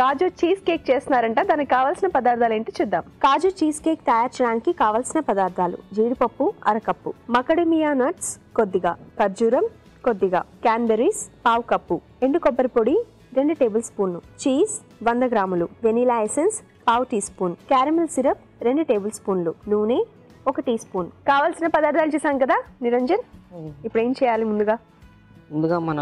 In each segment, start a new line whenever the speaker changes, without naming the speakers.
కాజు cheese cake చేస్తున్నారంట. దానికి కావాల్సిన పదార్థాలు ఏంటి చూద్దాం. కాజు చీజ్ కేక్ తయారు చేయడానికి కావాల్సిన పదార్థాలు: జీడిపప్పు అరకప్పు, మకడమియా నట్స్ కొద్దిగా, ఖర్జూరం కొద్దిగా, క్యాన్బెర్రీస్ పావు కప్పు, ఎండు కొబ్బరి పొడి 2 టేబుల్ స్పూన్లు, చీజ్ 100 గ్రాములు, వెనిలా ఎసెన్స్ పావు teaspoon, caramel syrup 2 table స్పూన్లు, నూనె 1 టీ స్పూన్. కావాల్సిన పదార్థాలు చూసాం కదా నిరంజన్. ఇప్పుడు ఏం చేయాలి? ముందుగా
మన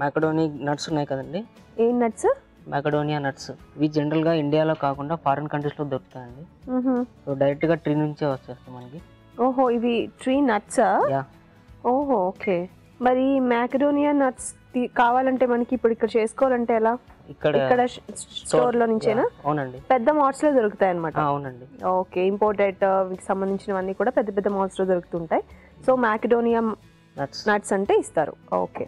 మ్యాకడోనీ నట్స్ ఉన్నాయి కదండి.
ఏం నట్స్?
మ్యాకడోనియా నట్స్. ఇవి జనరల్గా ఇండియాలో కాకుండా ఫారిన్ కంట్రీస్లో దొరుకుతాయండి. సో డైరెక్ట్గా ట్రీ నుంచే వచ్చేస్తాయి మనకి.
ఓహో, ఇవి ట్రీ నట్సా? ఓహో, ఓకే. మరి మ్యాకడోనియా నట్స్ కావాలంటే మనకి ఇప్పుడు ఇక్కడ చేసుకోవాలంటే ఎలా? ఇక్కడ స్టోర్ లో నుంచేనా?
అవునండి,
పెద్ద మాల్స్ లో దొరుకుతాయి అన్నమాట.
అవునండి.
ఓకే, ఇంపోర్టెడ్ సంబంధించినవన్నీ కూడా పెద్ద పెద్ద మాల్స్ లో దొరుకుతుంటాయి. సో మ్యాకడోనియా నట్స్ అంటే ఇస్తారు. ఓకే,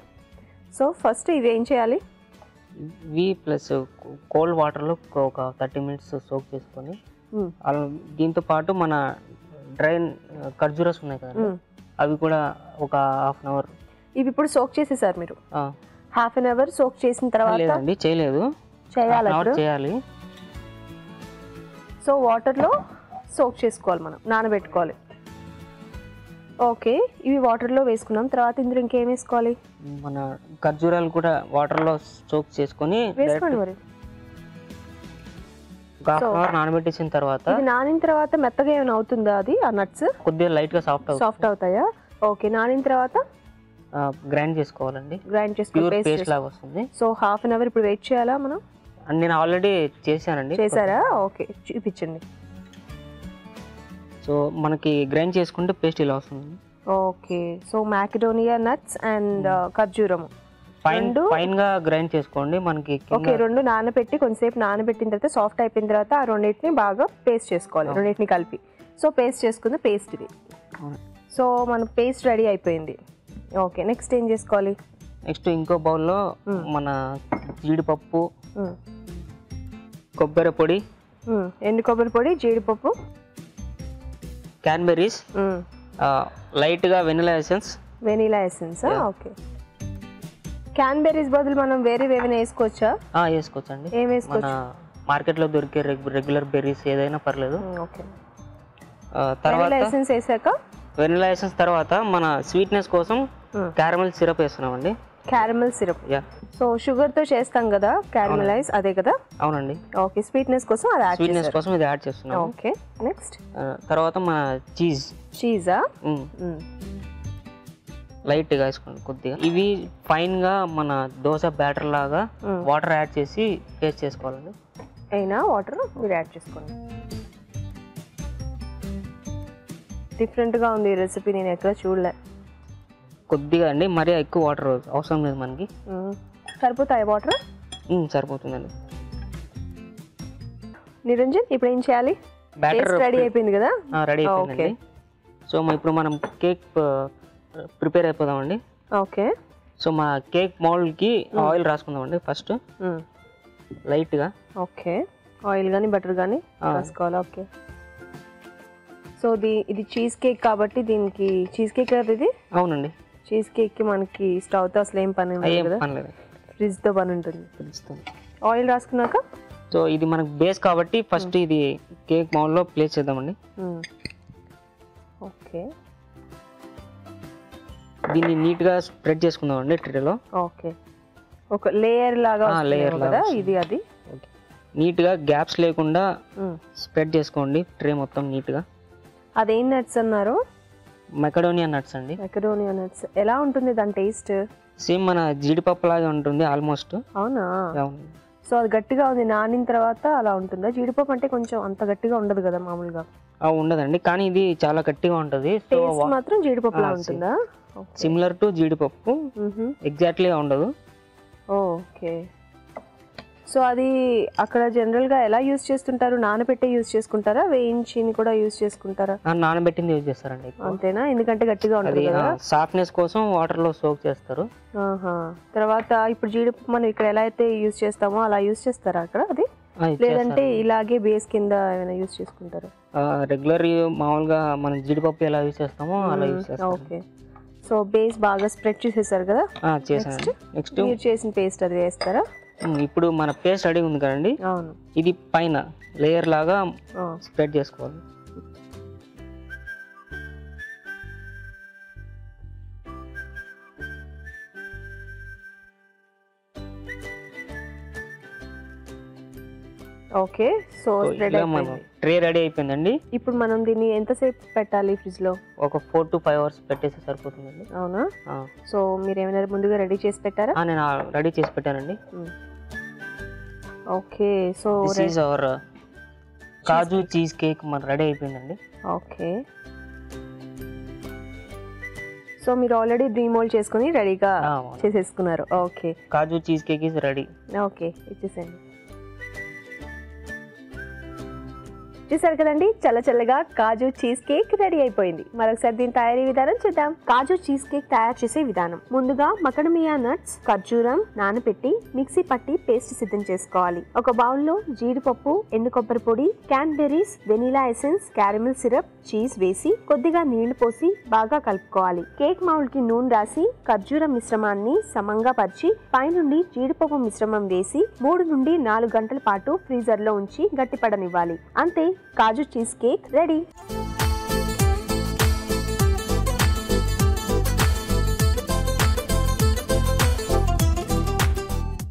సో ఫస్ట్ ఇవి ఏం చేయాలి?
ఇవి ప్లస్ కోల్డ్ వాటర్లో ఒక 30 మినిట్స్ సోక్ చేసుకొని, దీంతో పాటు మన డ్రై ఖర్జూరస్ ఉన్నాయి కదా, అవి కూడా ఒక హాఫ్ అన్ అవర్. ఇవి ఇప్పుడు సోక్ చేసేసారు మీరు? హాఫ్ అన్ అవర్ సోక్ చేసిన తర్వాత చేయలేదు, చేయాలి. సో వాటర్లో సోక్ చేసుకోవాలి, మనం నానబెట్టుకోవాలి. ఓకే, ఇవి వాటర్లో వేసుకున్నాం. తర్వాత ఇందులో ఇంకేం వేసుకోవాలి? మన ఖర్జూరాలు కూడా వాటర్లో సోక్ చేసుకొని వేసుకోండి. మరి నానబెట్టేసిన తర్వాత, ఇది నానిన తర్వాత మెత్తగా ఏమైనా అవుతుందా అది? ఆ నట్స్ కొద్దిగా లైట్ గా సాఫ్ట్ అవుతాయా? ఓకే, నానిన తర్వాత గ్రైండ్ చేసుకోవాలండి. గ్రైండ్ చేసుకొని పేస్ట్ లాగా వస్తుంది. సో హాఫ్ అన్ అవర్ ఇప్పుడు వెయిట్ చేయాలా మనం? నేను ఆల్రెడీ చేశానండి. చేశారా? ఓకే, చూపించండి. సో మనకి గ్రైండ్ చేసుకుంటే పేస్ట్ ఇలా వస్తుంది. ఓకే, సో మ్యాకడోనియా నట్స్ అండ్ ఖర్జూరం ఫైన్ గా గ్రైండ్ చేసుకోండి. మనకి ఓకే, 2 నానబెట్టి కొంచెంసేపు నానబెట్టిన తర్వాత సాఫ్ట్ అయిపోయిన తర్వాత ఆ రెండింటిని బాగా పేస్ట్ చేసుకోవాలి, రెండింటిని కలిపి. సో పేస్ట్ చేసుకున్న పేస్ట్ ఇది. సో మన పేస్ట్ రెడీ అయిపోయింది. ఓకే, నెక్స్ట్ ఏం చేసుకోవాలి? నెక్స్ట్ ఇంకో బౌల్లో మన జీడిపప్పు, కొబ్బరి పొడి, ఎండు కొబ్బరి పొడి, జీడిపప్పు, క్యాన్బెర్రీస్, లైట్ గా వెనిలా ఎసెన్స్. ఓకే, క్యాన్బెర్రీస్ బదులు మనం వేరే ఏమైనా వేసుకోవచ్చా? వేసుకోవచ్చండి. ఏం వేసుకోవచ్చు? మార్కెట్ లో దొరికే రెగ్యులర్ బెర్రీస్ ఏదైనా పర్లేదు. ఓకే, తర్వాత వెనిలా ఎసెన్స్ తర్వాత మన స్వీట్నెస్ కోసం క్యారమెల్ సిరప్ వేస్తున్నామండి. క్యారమెల్ సిరప్, సో షుగర్ తో చేస్తాం కదా క్యారమెలైజ్, అదే కదా? అవునండి. ఓకే, స్వీట్నెస్ కోసం ఇది యాడ్ చేస్తున్నాం. ఓకే, నెక్స్ట్ తర్వాత మన చీజా లైట్ గా వేసుకోండి కొద్దిగా. ఇవి ఫైన్ గా మన దోశ బ్యాటర్ లాగా వాటర్ యాడ్ చేసి పేస్ట్ చేసుకోవాలండి. అయినా వాటర్ మీరు యాడ్ చేసుకోండి. డిఫరెంట్ గా ఉంది ఈ రెసిపీ, నేను ఎక్కడ చూడలే. కొద్దిగా అండి, మరీ ఎక్కువ వాటర్ అవసరం లేదు మనకి. సరిపోతాయి వాటర్? సరిపోతుందండి. నిరంజన్, ఇప్పుడు ఏం చేయాలి? బ్యాటర్ రెడీ అయిపోయింది కదా? రెడీ అయిపోయింది. సో ఇప్పుడు మనం కేక్ ప్రిపేర్ అయిపోదామండి. ఓకే, సో మా కేక్ మౌల్డ్ కి ఆయిల్ రాసుకుందామండి ఫస్ట్ లైట్ గా. ఓకే, ఆయిల్ కానీ బటర్ కానీ రాసుకోవాలి. ఓకే, సో ఇది చీజ్ కేక్ కాబట్టి దీనికి చీజ్ కేక్ కదా ఇది? అవునండి, చీజ్ కేక్ కి మనకి స్టవ్ తో అసలు ఏం పని ఉండదు కదా, ఫ్రిడ్జ్ తో పని ఉంటుంది. ఆయిల్ రాసుకున్నాక, సో ఇది మనకు బేస్ కాబట్టి ఫస్ట్ ఇది కేక్ మౌల్డ్ లో ప్లేస్ చేద్దామండి. ఓకే, దీన్ని నీట్ గా స్ప్రెడ్ చేసుకుందామండి ట్రేలో. ఓకే, ఒక లేయర్ లాగా కదా ఇది, అది నీట్ గా గ్యాప్స్ లేకుండా స్ప్రెడ్ చేసుకోండి ట్రే మొత్తం నీట్ గా. అదేం నట్స్ అన్నారు? మెకడోనియా నట్స్ అండి. మెకడోనియా నట్స్ ఎలా ఉంటుంది దాని టేస్ట్? సేమ్ మన జీడిపప్పు లాగా ఉంటుంది ఆల్మోస్ట్. అవునా? సో అది గట్టిగా ఉంది, నానిన తర్వాత అలా ఉంటుందా? జీడిపప్పు అంటే కొంచెం అంత గట్టిగా ఉండదు కదా మామూలుగా? ఉండదండి, కానీ ఇది చాలా గట్టిగా ఉంటుంది. టేస్ట్ మాత్రం జీడిపప్పు లా ఉంటుందా? సిమిలర్ టు జీడిపప్పు, ఎగ్జాక్ట్లీ ఉండదు. ఓకే, సో అది అక్కడ జనరల్ గా ఎలా యూజ్ చేస్తుంటారు? నానబెట్టే యూజ్ చేసుకుంటారా, వేయించిని కూడా యూజ్ చేసుకుంటారా? నానబెట్టింది యూజ్ చేస్తారండి. అంతేనా? ఎందుకంటే గట్టిగా ఉంటుంది కదా, సాఫ్ట్నెస్ కోసం వాటర్ లో సోక్ చేస్తారు. తర్వాత ఇప్పుడు జీడిపప్పు మనం ఇక్కడ ఎలా అయితే యూజ్ చేస్తామో అలా యూజ్ చేస్తారా అక్కడ? అది లేదంటే ఇలాగే బేస్ కింద ఏమైనా యూజ్ చేసుకుంటారా? రెగ్యులర్ మామూలుగా మనం జీడిపప్పు ఎలా యూజ్ చేస్తామో అలా యూజ్ చేస్తాం. ఓకే, సో బేస్ బాగా స్ప్రెడ్ చేసేసారు కదా. నెక్స్ట్ మీరు చేసిన పేస్ట్ అది వేస్తారా? ఇప్పుడు మన పేస్ట్ రెడీ ఉంది కదండి,
అవును,
ఇది పైన లేయర్ లాగా స్ప్రెడ్ చేసుకోవాలి.
ఓకే. సో స్ప్రెడ్ అయిపోయింది,
ట్రే రెడీ అయిపోయిందండి.
ఇప్పుడు మనం దీన్ని ఎంతసేపు పెట్టాలి ఫ్రిడ్జ్ లో?
ఒక 4 to 5 hours పెట్టేస్తే సరిపోతుందండి.
అవునా? సో మీరు ఏమైనా ముందుగా రెడీ చేసి పెట్టారా?
నేను రెడీ చేసి పెట్టానండి.
Okay. So
this is our kaju cheesecake మన రెడీ అయిపోయిందండి.
ఓకే. సో మీరు ఆల్రెడీ డీమోల్డ్ చేసుకుని రెడీగా చేసేసుకున్నారు. Okay,
kaju cheesecake is ready.
Okay, ఇచ్చేసేయండి. చూసారు కదండి, చల్లగా కాజు చీజ్ కేక్ రెడీ అయిపోయింది. మరొకసారి దీని తయారీ విధానం చూద్దాం. కాజు చీజ్ కేక్ తయారు చేసే విధానం: ముందుగా మకడమియా నట్స్, ఖర్జూరం నానబెట్టి మిక్సీ పట్టి పేస్ట్ సిద్ధం చేసుకోవాలి. ఒక బౌల్ లో జీడిపప్పు, ఎండు కొబ్బరి పొడి, cranberries, vanilla essence, caramel syrup, cheese వేసి కొద్దిగా నీళ్లు పోసి బాగా కలుపుకోవాలి. కేక్ మౌల్డ్ కి నూనె రాసి ఖర్జూరం మిశ్రమాన్ని సమంగా పరిచి పైనుండి జీడిపప్పు మిశ్రమం వేసి 3 నుండి 4 గంటల పాటు ఫ్రీజర్ లో ఉంచి గట్టిపడనివ్వాలి. అంతే, కాజు చీజ్ కేక్ రెడీ.